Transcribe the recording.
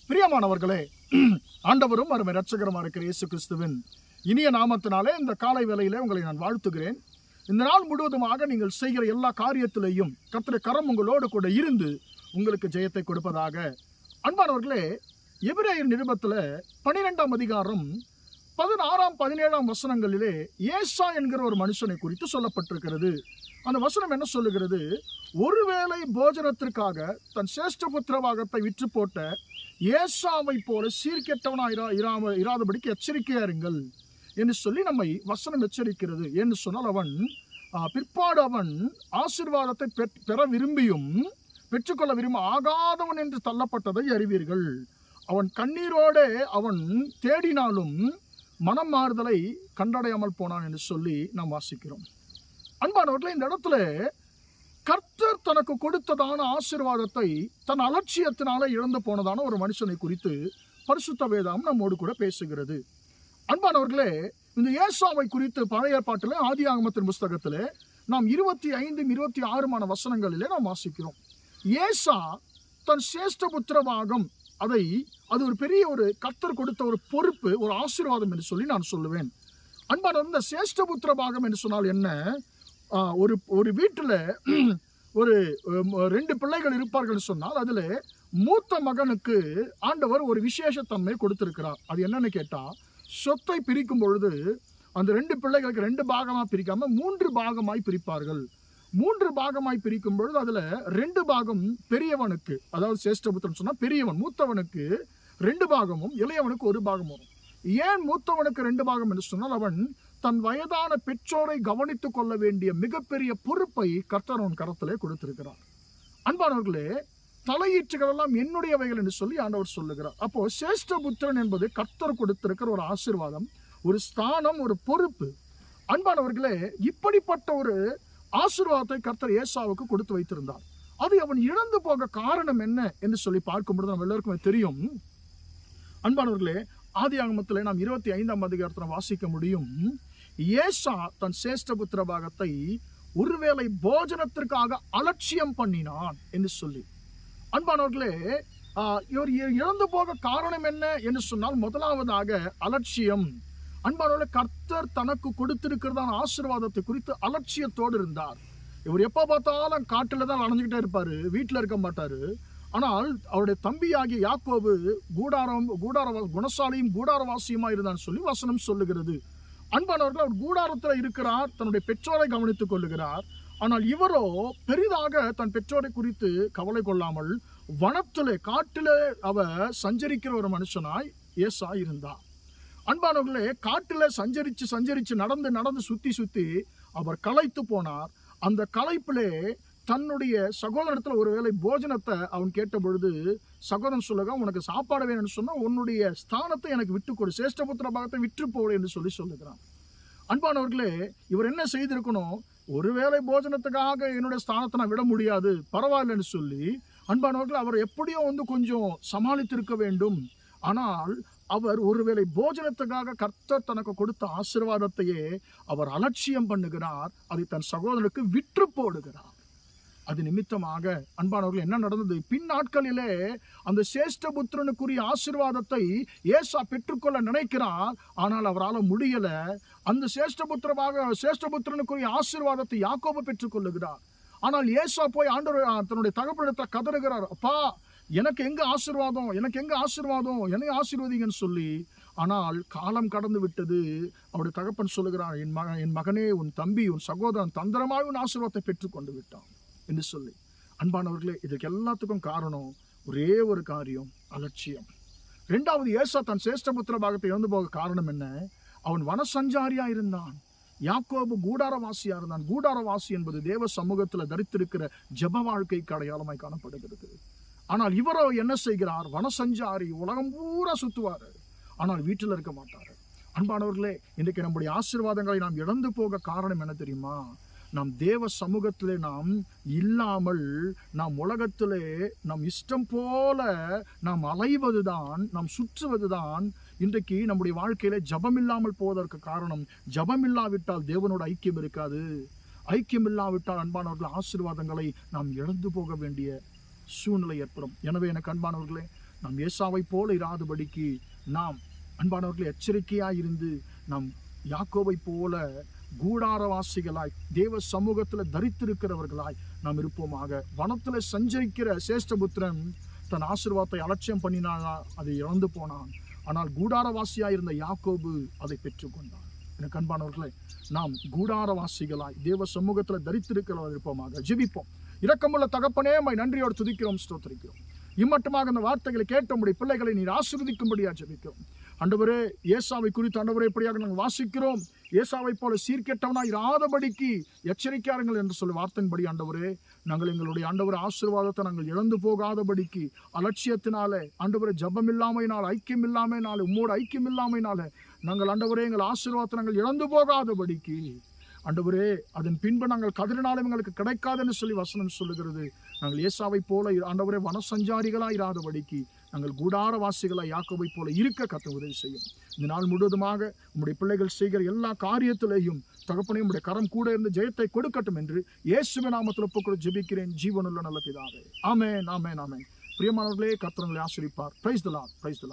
பிரியமானவர்களே, ஆண்டவரும் அருமை இரட்சகருமா இருக்கிற இயேசு கிறிஸ்துவின் இனிய நாமத்தினாலே இந்த காலை வேளையிலே உங்களை நான் வாழ்த்துகிறேன். இந்த நாள் முழுவதுமாக நீங்கள் செய்கிற எல்லா காரியத்திலேயும் கர்த்தருடைய கரம் உங்களோடு கூட இருந்து உங்களுக்கு ஜெயத்தை கொடுப்பதாக. அன்பானவர்களே, எபிரேயர் நிருபத்தில் 12ஆம் அதிகாரம் 16, 17 வசனங்களிலே ஏசா என்கிற ஒரு மனுஷனை குறித்து சொல்லப்பட்டிருக்கிறது. அந்த வசனம் என்ன சொல்லுகிறது? ஒருவேளை போஜனத்திற்காக தன் சேஷ்ட புத்திரவாகத்தை விற்று போட்ட ஏசாவை போல சீர்கெட்டவனா இராதபடிக்கு எச்சரிக்கையா இருங்கள் என்று சொல்லி நம்மை வசனம் எச்சரிக்கிறது. என்று சொன்னால் அவன் பிற்பாடு அவன் ஆசீர்வாதத்தை பெற விரும்பியும் பெற்றுக்கொள்ள விரும்ப ஆகாதவன் என்று தள்ளப்பட்டதை அறிவீர்கள். அவன் கண்ணீரோடு அவன் தேடினாலும் மனம் மாறுதலை கண்டடையாமல் போனான் என்று சொல்லி நாம் வாசிக்கிறோம். அன்பானவர்களே, இந்த இடத்துல கர்த்தர் தனக்கு கொடுத்ததான ஆசீர்வாதத்தை தன் அலட்சியத்தினால இழந்து போனதான ஒரு மனுஷனை குறித்து பரிசுத்த வேதம் நம்மோடு கூட பேசுகிறது. அன்பானவர்களே, இந்த ஏசாவை குறித்து பழைய ஏற்பாட்டில் ஆதியாகமத்தின் புஸ்தகத்தில் நாம் 25, 26 வசனங்களிலே நாம் வாசிக்கிறோம். ஏசா தன் சேஷ்ட புத்திரவாகம் அது ஒரு பெரிய ஒரு கர்த்தர் கொடுத்த ஒரு பொறுப்பு, ஒரு ஆசீர்வாதம் என்று சொல்லி நான் சொல்லுவேன். அன்பானவர், இந்த சேஷ்ட புத்திரவாகம் என்று சொன்னால் என்ன? ஒரு வீட்டில் ஒரு 2 பிள்ளைகள் இருப்பார்கள் சொன்னால் அதில் மூத்த மகனுக்கு ஆண்டவர் ஒரு விசேஷத்தன்மை கொடுத்திருக்கிறார். அது என்னன்னு கேட்டால், சொத்தை பிரிக்கும் பொழுது அந்த 2 பிள்ளைகளுக்கு 2 பாகமாக பிரிக்காம 3 பாகமாய் பிரிப்பார்கள். 3 பாகமாய் பிரிக்கும் பொழுது அதில் 2 பாகம் பெரியவனுக்கு, அதாவது சேஷ்டபுத்திரன் சொன்னால் பெரியவன், மூத்தவனுக்கு 2 பாகமும் இளையவனுக்கு 1 பாகம் வரும். ஏன் மூத்தவனுக்கு 2 பாகம் என்று சொன்னால், அவன் தன் வயதான பெற்றோரை கவனித்துக் கொள்ள வேண்டிய மிகப்பெரிய பொறுப்பை கர்த்தர் அவன் கரத்திலே கொடுத்திருக்கிறார். அன்பானவர்களே, தலையீற்றுகள் எல்லாம் என்னுடையவைகள் என்று சொல்லி ஆண்டவர் சொல்லுகிறார். அப்போ சேஷ்டபுத்திரன் என்பது கர்த்தர் கொடுத்திருக்கிற ஒரு ஆசீர்வாதம், ஒரு ஸ்தானம், ஒரு பொறுப்பு. அன்பானவர்களே, இப்படிப்பட்ட ஒரு ஆசீர்வாதத்தை கர்த்தர் ஏசாவுக்கு கொடுத்து வைத்திருந்தார். அது அவன் இழந்து போக காரணம் என்ன என்று சொல்லி பார்க்கும்போது நம்ம எல்லாருக்குமே தெரியும். அன்பானவர்களே, ஆதியாகமத்தில் நாம் 25ஆம் அதிகாரத்தில் வாசிக்க முடியும். ஏசா தன் சேஷ்ட புத்திர பாகத்தை ஒருவேளை போஜனத்திற்காக அலட்சியம் பண்ணினான் என்று சொல்லி. அன்பானவர்களே, இவர் இழந்து போக காரணம் என்ன என்று சொன்னால், முதலாவதாக அலட்சியம். அன்பானவர்களே, கர்த்தர் தனக்கு கொடுத்திருக்கிறதான ஆசீர்வாதத்தை குறித்து அலட்சியத்தோடு இருந்தார். இவர் எப்போ பார்த்தாலும் காட்டில் தான் அலைஞ்சுக்கிட்டே இருப்பார், வீட்டில் இருக்க மாட்டார். ஆனால் அவருடைய தம்பியாகிய யாக்கோபு குணசாலியும் கூடாரவாசியுமா இருந்தான்னு சொல்லி வசனம் சொல்லுகிறது. அன்பானவர்கள், அவர் கூடாரத்தில் இருக்கிறார், தன்னுடைய பெற்றோரை கவனித்துக் கொள்ளுகிறார். ஆனால் இவரோ பெரிதாக தன் பெற்றோரை குறித்து கவலை கொள்ளாமல் வனத்திலே, காட்டிலே அவர் சஞ்சரிக்கிற ஒரு மனுஷனாய் ஏசா இருந்தார். அன்பானவர்களே, காட்டிலே சஞ்சரிச்சு நடந்து சுத்தி அவர் களைத்து போனார். அந்த களைப்பிலே தன்னுடைய சகோதரத்தில் ஒருவேளை போஜனத்தை அவன் கேட்ட பொழுது, சகோதரன் சொல்லுங்க, உனக்கு சாப்பாடு வேணும்னு சொன்னா உன்னுடைய ஸ்தானத்தை எனக்கு விட்டு கொடு, சேஷ்டபுத்திர பாகத்தை விற்று போடு என்று சொல்லுகிறான். அன்பானவர்களே, இவர் என்ன செய்திருக்கணும்? ஒருவேளை போஜனத்துக்காக என்னுடைய ஸ்தானத்தை நான் விட முடியாது, பரவாயில்லைன்னு சொல்லி அன்பானவர்கள் அவர் எப்படியோ கொஞ்சம் சமாளித்திருக்க வேண்டும். ஆனால் அவர் ஒருவேளை போஜனத்துக்காக கர்த்தர் தனக்கு கொடுத்த ஆசீர்வாதத்தையே அவர் அலட்சியம் பண்ணுகிறார். அதை தன் சகோதரனுக்கு விற்று போடுகிறார். அது நிமித்தமாக அன்பானவர்கள் என்ன நடந்தது? பின் நாட்களிலே அந்த சேஷ்டபுத்திரனுக்குரிய ஆசீர்வாதத்தை ஏசா பெற்றுக்கொள்ள நினைக்கிறார். ஆனால் அவரால் முடியல. அந்த சேஷ்டபுத்திரனுக்குரிய ஆசீர்வாதத்தை யாக்கோபு பெற்றுக்கொள்ளுகிறார். ஆனால் ஏசா போய் ஆண்டவர் தன்னுடைய தகப்பனிடத்தில் கதறுகிறார், அப்பா, எனக்கு எங்க ஆசீர்வாதம், என்னை ஆசீர்வதிங்கன்னு சொல்லி. ஆனால் காலம் கடந்து விட்டது. அவருடைய தகப்பன் சொல்லுகிறார், என் மகனே, உன் தம்பி, உன் சகோதரன் தந்திரமாக உன் ஆசீர்வாதத்தை பெற்றுக்கொண்டு விட்டான் என்று சொல்லி. அன்பானவர்களே, இதுக்கு எல்லாத்துக்கும் காரணம் ஒரே ஒரு காரியம், அலட்சியம். 2வது, ஏசா தன் சேஷ்டபுத்திர பாகத்தை இழந்து போக காரணம் என்ன? அவன் வனசஞ்சாரியா இருந்தான். யாக்கோபு கூடாரவாசியா இருந்தான். கூடாரவாசி என்பது தேவ சமூகத்தில் தரித்திருக்கிற ஜப வாழ்க்கைக்கு அடையாளமாய் காணப்படுகிறது. ஆனால் இவரோ என்ன செய்கிறார்? வனசஞ்சாரி, உலகம் பூரா சுத்துவார், ஆனால் வீட்டில் இருக்க மாட்டார். அன்பானவர்களே, இன்றைக்கு நம்முடைய ஆசீர்வாதங்களை நாம் இழந்து போக காரணம் என்ன தெரியுமா? நாம் தேவ சமூகத்திலே நாம் இல்லாமல், நாம் உலகத்திலே நாம் இஷ்டம் போல நாம் அலைவதுதான், நாம் சுற்றுவதுதான் இன்றைக்கு நம்முடைய வாழ்க்கையில ஜபம் இல்லாமல் போவதற்கு காரணம். ஜபம் இல்லாவிட்டால் தேவனோட ஐக்கியம் இருக்காது. ஐக்கியம் இல்லாவிட்டால் அன்பானவர்கள் ஆசீர்வாதங்களை நாம் இழந்து போக வேண்டிய சூழ்நிலை ஏற்படும். எனவே எனக்கு அன்பானவர்களே, நாம் ஏசாவை போல இராதபடிக்கு நாம் அன்பானவர்களை எச்சரிக்கையாய் இருந்து நாம் யாக்கோபை போல கூடாரவாசிகளாய் தேவ சமூகத்தில் தரித்திருக்கிறவர்களாய் நாம் இருப்போமாக. வனத்தில் சஞ்சரிக்கிற சேஷ்டபுத்திரன் தன் ஆசீர்வாதத்தை அலட்சியம் பண்ணினானா, அதை இழந்து போனான். ஆனால் கூடாரவாசியாய் இருந்த யாக்கோபு அதை பெற்றுக்கொண்டான். எனக்கு அன்பானவர்களே, நாம் கூடாரவாசிகளாய் தேவ சமூகத்தில் தரித்திருக்கிறவர்கள் இருப்போமாக. ஜெபிப்போம். இரக்கமுள்ள தகப்பனே, உம்மை நன்றியோடு துதிக்கிறோம், ஸ்தோத்திரிக்கிறோம். இம்மட்டுமாக அந்த வார்த்தைகளை கேட்ட உம்முடைய பிள்ளைகளை நீர் ஆசீர்வதிக்கும்படியா ஜெபிக்கிறோம். ஆண்டவரே, ஏசாவை குறித்து ஆண்டவரே இப்படியாக நாங்கள் வாசிக்கிறோம். ஏசாவை போல சீர்கெட்டவனாய் இராதபடிக்கு எச்சரிக்கையாருங்கள் என்று சொல்லி வார்த்தையின்படி ஆண்டவரே, நாங்கள் எங்களுடைய ஆண்டவர் ஆசீர்வாதத்தை நாங்கள் இழந்து போகாதபடிக்கு அலட்சியத்தினாலே ஆண்டவரே, ஜபம் இல்லாமையினால், ஐக்கியம் இல்லாமையினால, உம்மோடு ஐக்கியம் இல்லாமையினால நாங்கள் ஆண்டவரே எங்கள் ஆசீர்வாதத்தை நாங்கள் இழந்து போகாதபடிக்கு ஆண்டவரே, அதன் பின்பு நாங்கள் கதறினாலும் எங்களுக்கு கிடைக்காதுன்னு சொல்லி வசனம் சொல்லுகிறது. நாங்கள் ஏசாவை போல ஆண்டவரே வனசஞ்சாரிகளாய் இராதபடிக்கு நாங்கள் கூடாரவாசிகளாய் யாக்கோபை போல இருக்க கர்த்தர் உதவி செய்யும். இந்த நாள் முழுவதுமாக உம்முடைய பிள்ளைகள் செய்கிற எல்லா காரியத்திலேயும் தகப்பனே, உம்முடைய கரம் கூட இருந்து ஜெயத்தை கொடுக்கட்டும் என்று இயேசுவின் நாமத்தில் ஒப்புக்கொடு ஜெபிக்கிறேன், ஜீவனுள்ள நல்ல பிதாவே. ஆமென், ஆமென், ஆமென். பிரியமானவர்களே, கர்த்தர் உங்களை ஆசீர்வதிப்பார். Praise the Lord, praise the Lord.